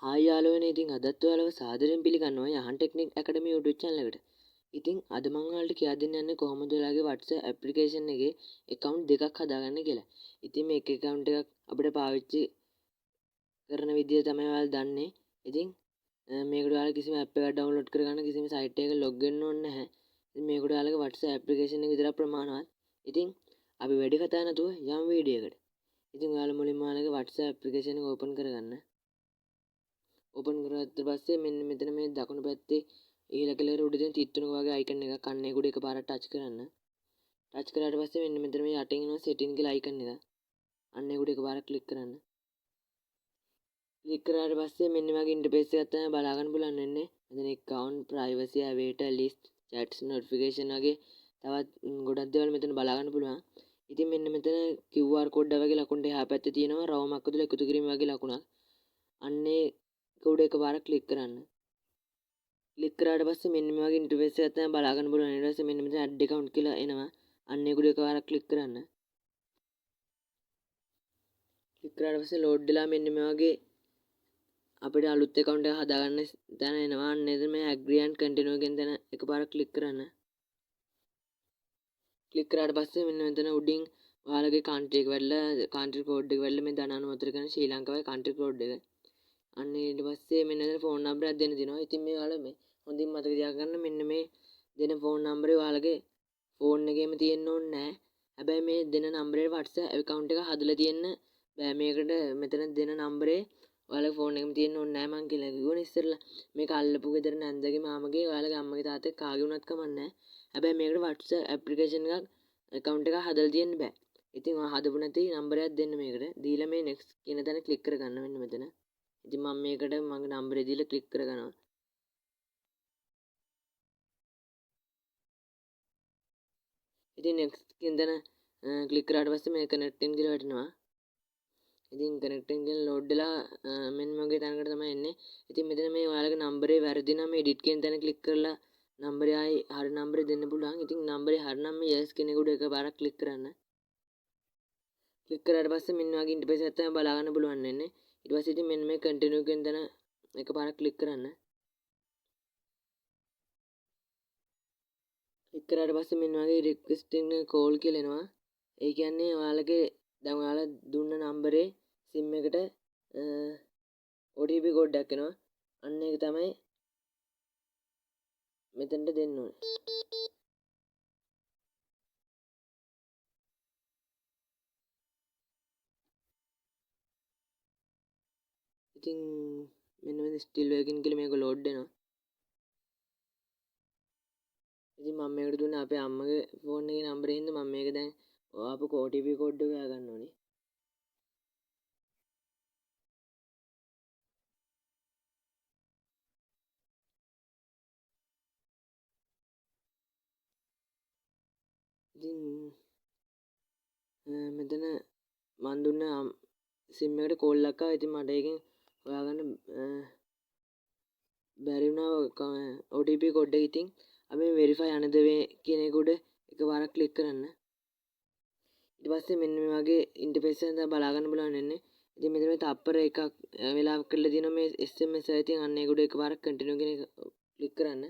Hi යාළුවනේ, ඉතින් අදත් ඔයාලව සාදරයෙන් පිළිගන්නවා යහන් ටෙක්නික් ඇකඩමි YouTube channel එකට. ඉතින් අද මම ඔයාලට කියා දෙන්න යන්නේ කොහොමද ඔයාලගේ WhatsApp application එකේ account දෙකක් හදාගන්නේ කියලා. ඉතින් මේ එක account එකක් අපිට පාවිච්චි කරන විදිය තමයි ඔයාලා දන්නේ. ඉතින් මේකට ඔයාලා කිසිම app එකක් download කරගන්න කිසිම site එකක log වෙන්න ඕනේ නැහැ. ඉතින් මේකට ඔයාලගේ WhatsApp application එක විතරක් ප්‍රමාණවත්. ඉතින් අපි වැඩි කතා නැතුව යමු වීඩියෝ එකට. ඉතින් ඔයාලා මුලින්ම ඔයාලගේ WhatsApp application එක open කරගන්න. ඕපන් කරගත්ත පස්සේ මෙන්න මෙතන මේ දකුණු පැත්තේ ඉහළ කෙළවර උඩ තියෙන තිත් තුනක වගේ අයිකන් එකක් අන්න ඒක උඩ එකපාරට ටච් කරන්න. ටච් කරාට පස්සේ මෙන්න මෙතන මේ යටින් එන සෙටින් කියලා අයිකන් එක. අන්න ඒක උඩ එකපාරට ක්ලික් කරන්න. ක්ලික් කරාට පස්සේ මෙන්න වගේ ඉන්ටර්ෆේස් එකක් තමයි බලා ගන්න පුළුවන් වෙන්නේ. මෙතන account, privacy, await, list, chats, notification වගේ තවත් ගොඩක් දේවල් මෙතන බලා ගන්න පුළුවන්. ඉතින් මෙන්න මෙතන QR code වගේ ලකුණු එහා පැත්තේ තියෙනවා රවුමක් ඇතුළේ එකතු කිරීම වගේ ලකුණක්. අන්නේ උඩ එකපාරක් ක්ලික් කරන්න. ක්ලික් කරාට පස්සේ මෙන්න මේ වගේ ඉන්ටර්ෆේස් එකක් තමයි බලා ගන්න පුළුවන්. ඊට පස්සේ මෙන්න මෙතන add account කියලා එනවා. අන්න ඒක උඩ එකපාරක් ක්ලික් කරන්න. ක්ලික් කරාට පස්සේ load වෙලා මෙන්න මේ වගේ අපිට අලුත් account එකක් හදාගන්න තැන එනවා. අන්න එතන මේ agree and continue කියන තැන එකපාරක් ක්ලික් කරන්න. ක්ලික් කරාට පස්සේ මෙන්න මෙතන උඩින් ඔයාලගේ country එක වැල්ලා country code එක වැල්ලා මේ ධන අනුමත කරන ශ්‍රී ලංකාවේ country code එක. අන්න ඊට පස්සේ මෙන්න මෙතන phone number එකක් දෙන්න තියෙනවා. ඉතින් මේ ඔයාලා මේ හොඳින් මතක තියාගන්න මෙන්න මේ දෙන phone number එක ඔයාලගේ phone එකේම තියෙන්න ඕනේ නැහැ. හැබැයි මේ දෙන නම්බරේ WhatsApp account එක හදලා තියෙන්න බෑ. මේකට මෙතන දෙන නම්බරේ ඔයාලගේ phone එකේම තියෙන්න ඕනේ නැහැ මං කියලා කිව්වනේ ඉස්සෙල්ලා. මේක අල්ලපු ගෙදර නැන්දගේ මාමගේ ඔයාලගේ අම්මගේ තාත්තගේ කාගේ වුණත් කමක් නැහැ. හැබැයි මේකට WhatsApp application එකක් account එකක් හදලා තියෙන්න බෑ. ඉතින් ඔයා හදපු නැති නම්බරයක් දෙන්න මේකට. දීලා මේ next කියන තැන ක්ලික් කරගන්න මෙන්න මෙතන. ඉතින් මම මේකට මගේ නම්බරේ දීලා ක්ලික් කරගන්නවා. ඉතින් next කියන තැන ක්ලික් කරාට පස්සේ මේ connecting කියලා වැටෙනවා. ඉතින් connecting කියන load වෙලා මෙන්න මගේ තැනකට තමයි එන්නේ. ඉතින් මෙතන මේ ඔයාලගේ නම්බරේ වැරදි නම් මේ edit කියන තැන ක්ලික් කරලා නම්බරේ ආයි හරි නම්බරේ දෙන්න පුළුවන්. ඉතින් නම්බරේ හරි නම් මේ yes කියන එක උඩ එකපාරක් ක්ලික් කරන්න. ක්ලික් කරාට පස්සේ මෙන්න වගේ ඉන්ටර්ෆේස් එකක් තමයි බලා ගන්න පුළුවන් වෙන්නේ. ඊට පස්සේ ඉතින් මෙන්න මේ continue කියන තැන එකපාරක් ක්ලික් කරන්න. ක්ලික් කරාට පස්සේ මෙන්න වගේ requesting call කියලා එනවා. ඒ කියන්නේ ඔයාලගේ දැන් ඔයාලා දුන්න නම්බරේ SIM එකට OTP කෝඩ් එකක් එනවා. අන්න ඒක තමයි මෙතනට දෙන්න ඕනේ. ඉතින් මෙන්න මේ still working කියලා මේක load වෙනවා. ඉතින් මම මේකට දුන්නේ අපේ අම්මගේ ෆෝන් එකේ නම්බරේ හින්දා මම මේක දැන් ආපු OTP කෝඩ් එක හොයාගන්න ඕනේ. ඉතින් මෙතන මන් දුන්න SIM එකට කෝල් එකක් ආවා. ඉතින් මට ඒකෙන් හොයාගන්න බැරි වුණා OTP කෝඩ් එක. ඉතින් අපි verify another way කියන එක උඩ එකපාරක් ක්ලික් කරන්න. ඊට පස්සේ මෙන්න මේ වගේ ඉන්ටර්ෆේස් එකක් තමයි බලා ගන්න බලන්න වෙන්නේ. ඉතින් මෙතන මේ තප්පර එකක් වෙලාවක් කරලා තියෙනවා මේ SMS එක. ඉතින් අන්න ඒක උඩ එකපාරක් continue කියන එක ක්ලික් කරන්න.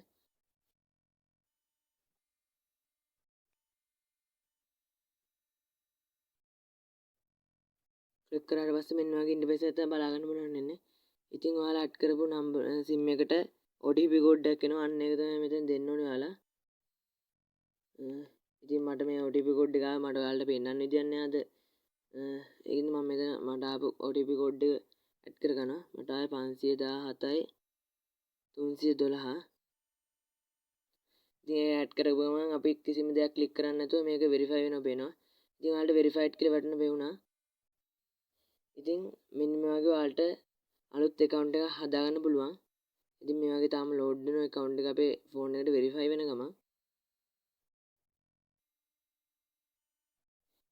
ක්ලික් කරාට පස්සේ මෙන්න වගේ ඉන්ටර්ෆේස් එකක් තමයි බලා ගන්න බලන්න වෙන්නේ. ඉතින් ඔයාලා ඇඩ් කරපු නම්බර් SIM එකට OTP කෝඩ් එකක් එනවා. අන්න ඒක තමයි මෙතන දෙන්න ඕනේ ඔයාලා. ඉතින් මට මේ OTP කෝඩ් එක ආවා. මට ඔයාලට පෙන්නන්න විදියක් නෑ අද. ඒකින්ද මම මෙතන මට ආපු OTP කෝඩ් එක ඇඩ් කරගන්නවා. මට ආයේ 517යි 312. ඉතින් ඒ ඇඩ් කරපුවම අපි කිසිම දෙයක් ක්ලික් කරන්නේ නැතුව මේක වෙරිෆයි වෙනවා පේනවා. ඉතින් ඔයාලට වෙරිෆයිඩ් කියලා වැටෙන පෙවුනා. ඉතින් මෙන්න මේ වගේ ඔයාලට අලුත් account එකක් හදාගන්න පුළුවන්. ඉතින් මේ වගේ තාම load වෙන account එක අපේ phone එකට verify වෙන ගමන්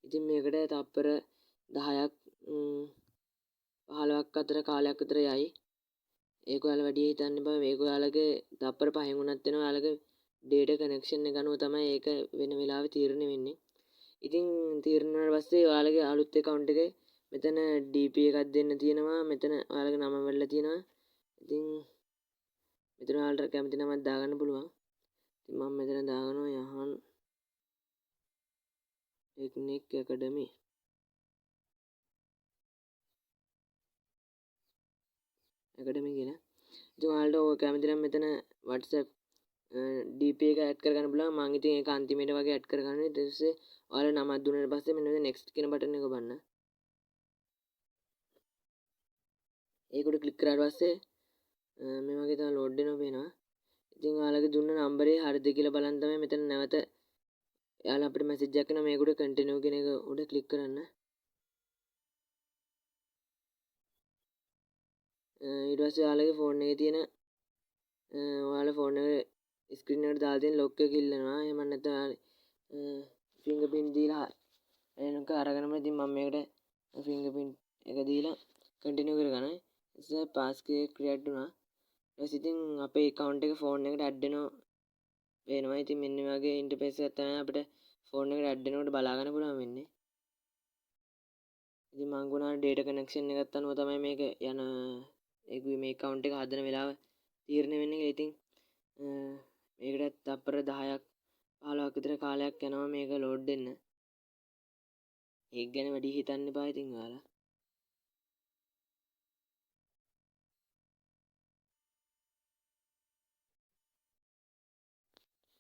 ඉතින් මේකට තප්පර 10ක් 15ක් අතර කාලයක් විතර යයි. ඒක ඔයාලා වැඩි හිතන්න එපා. මේක ඔයාලගේ තප්පර 5න් උනත් වෙනවා. ඔයාලගේ data connection එක අනුව තමයි ඒක වෙන වෙලාවෙ තීරණය වෙන්නේ. ඉතින් තීරණය වුණාට පස්සේ ඔයාලගේ අලුත් account එකේ මෙතන DP එකක් දෙන්න තියෙනවා. මෙතන ඔයාලගේ නම වැල්ලා තියෙනවා. ඉතින් මෙතන ඔයාලට කැමති නමක් දාගන්න පුළුවන්. ඉතින් මම මෙතන දාගනවා යහන් ටෙක්නික් ඇකඩමි. කියලා. ඉතින් ඔයාලට ඔය කැමති නම් මෙතන WhatsApp DP එක ඇඩ් කරගන්න පුළුවන්. මම ඉතින් ඒක අන්තිමේට වගේ ඇඩ් කරගන්න. ඊට පස්සේ ඔයාලා නමක් දුන්නාට පස්සේ මෙන්න මේ next කියන බටන් එක ඔබන්න. ඒකට ක්ලික් කරාට පස්සේ මේ වගේ තමයි ලෝඩ් වෙනවා පේනවා. ඉතින් ඔයාලගේ දුන්න නම්බරේ හරිද කියලා බලන්න තමයි මෙතන නැවත එයාලා අපිට මැසේජ් එකක් එනවා මේකට කන්ටිනියු කියන එක උඩ ක්ලික් කරන්න. ඊට පස්සේ ඔයාලගේ ෆෝන් එකේ තියෙන ඔයාලා ෆෝන් එකේ ස්ක්‍රීන් එකට දාලා තියෙන ලොක් එක ඉල්ලනවා. එහෙම නැත්නම් ෆින්ගර් ප්‍රින්ට් දීලා එනක අරගෙනම ඉතින් මම මේකට ෆින්ගර් ප්‍රින්ට් එක දීලා කන්ටිනියු කරගන්නවා. ඉතින් පාස් කී ක්‍රියේට් වුණා. ඊට ඉතින් අපේ account එක ෆෝන් එකට ඇඩ් වෙනවා. ඉතින් මෙන්න මේ වගේ ඉන්ටර්ෆේස් එකක් තමයි අපිට ෆෝන් එකට ඇඩ් වෙනකොට බලා ගන්න පුළුවන් වෙන්නේ. ඉතින් මං ගුණා data connection එකත් අනුව තමයි මේක යන මේ account එක හදන වෙලාව තීරණය වෙන්නේ කියලා. ඉතින් මේකට තප්පර 10ක් 15ක් විතර කාලයක් යනවා මේක ලෝඩ් වෙන්න. ඒක ගැන වැඩි හිතන්න එපා ඉතින් ඔයාලා.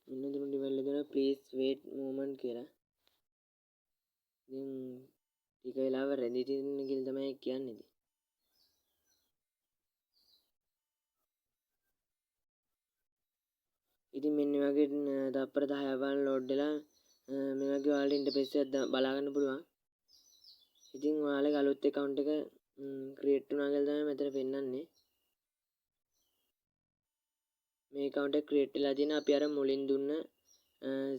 මෙන්න දුන්න ඩිවයිල් එකේ ප්ලීස් වේට් මොමන්ට් කියලා. ඉතින් ටික වෙලාවක් රැඳී තින්න කියලා තමයි කියන්නේ. ඉතින් මෙන්න වගේ තප්පර 10ක් වань ලෝඩ් වෙලා මේ වගේ ඔයාලට ඉන්ටර්ෆේස් එකක් බලා ගන්න පුළුවන්. ඉතින් ඔයාලගේ අලුත් account එක ක්‍රියේට් වුණා කියලා තමයි මෙතන පෙන්නන්නේ. මේ account එක ක්‍රියේට් වෙලා තියෙන අපි අර මුලින් දුන්න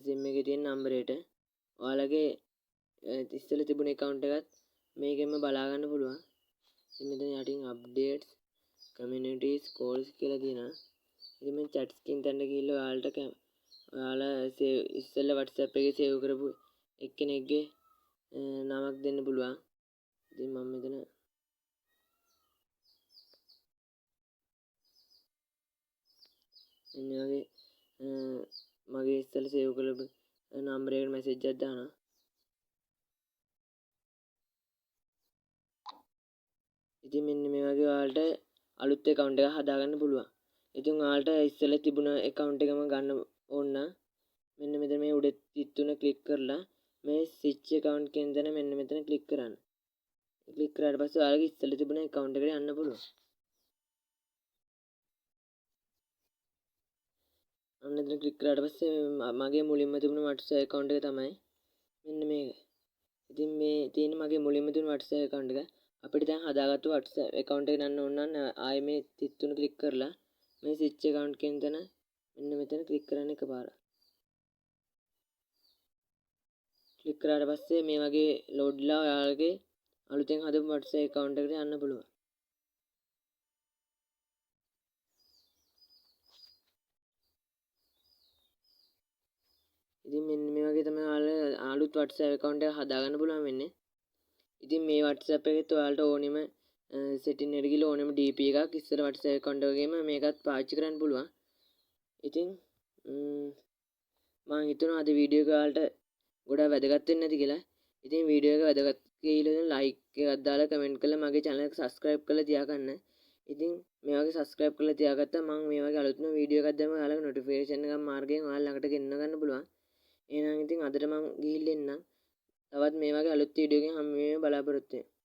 sim එකේ තියෙන නම්බරයට. ඔයාලගේ ඉස්සෙල්ලා තිබුණ account එකත් මේකෙන්ම බලා ගන්න පුළුවන්. ඉතින් මෙතන යටින් updates communities calls කියලා තියෙනවා. ඉතින් මේ chat skin තැනට ගිහිල්ලා ඔයාලා ඉස්සෙල්ලා WhatsApp එකේ සේව් කරපු එක්කෙනෙක්ගේ නමක් දෙන්න පුළුවන්. ඉතින් මම මෙතන මේ වගේ මගේ ඉස්සෙල්ලා සේව් කරපු නම්බරයකට මැසේජ් එකක් දානවා. ඉතින් මෙන්න මේ වගේ ඔයාලට අලුත් account එකක් හදාගන්න පුළුවන්. ඉතින් ඔයාලට ඉස්සෙල්ලා තිබුණ account එකම ගන්න ඕන නම් මෙන්න මෙතන මේ උඩ තිත් තුන ක්ලික් කරලා මේ switch account කියන තැන මෙන්න මෙතන ක්ලික් කරන්න. ක්ලික් කරාට පස්සේ ඔයාලගේ ඉස්සෙල්ලා තිබුණ account එකට යන්න පුළුවන්. අන්න එතන ක්ලික් කරාට පස්සේ මගේ මුලින්ම තිබුණ WhatsApp account එක තමයි මෙන්න මේක. ඉතින් මේ තියෙන මගේ මුලින්ම තිබුණ WhatsApp account එක අපිට දැන් හදාගත්තු WhatsApp account එකට යන්න ඕන නම් ආයේ මේ තිත් තුන ක්ලික් කරලා මේ switch account කියන තැන මෙන්න මෙතන ක්ලික් කරන්න එකපාරට. ක්ලික් කරාට පස්සේ මේ වගේ ලෝඩ්ලා ඔයාලගේ අලුතෙන් හදපු WhatsApp account එකට යන්න පුළුවන්. ඉතින් මෙන්න මේ වගේ තමයි ඔයාලා අලුත් WhatsApp account එක හදාගන්න පුළුවන් වෙන්නේ. ඉතින් මේ WhatsApp එකෙත් ඔයාලට ඕනෙම setting එකට ගිහලා ඕනෙම DP එකක් ඉස්සර WhatsApp account එකේම මේකත් පාවිච්චි කරන්න පුළුවන්. ඉතින් මම හිතනවා අද වීඩියෝ එක ඔයාලට ගොඩාක් වැදගත් වෙන්නේ නැති කියලා. ඉතින් වීඩියෝ එක වැදගත් කියලා ලයික් එකක් දාලා කමෙන්ට් කරලා මගේ channel එක subscribe කරලා තියාගන්න. ඉතින් මේ වගේ subscribe කරලා තියාගත්තා මම මේ වගේ අලුත්ම වීඩියෝ එකක් දැම්ම ඔයාලගේ notification එකක් මාර්ගයෙන් ඔයාලා ළඟට ගෙන්න ගන්න පුළුවන්. එහෙනම් ඉතින් අදට මම ගිහිල්ලා එන්නම්. තවත් මේ වගේ අලුත් වීඩියෝ එකකින් හම්බ වෙන්න බලාපොරොත්තු වෙනවා.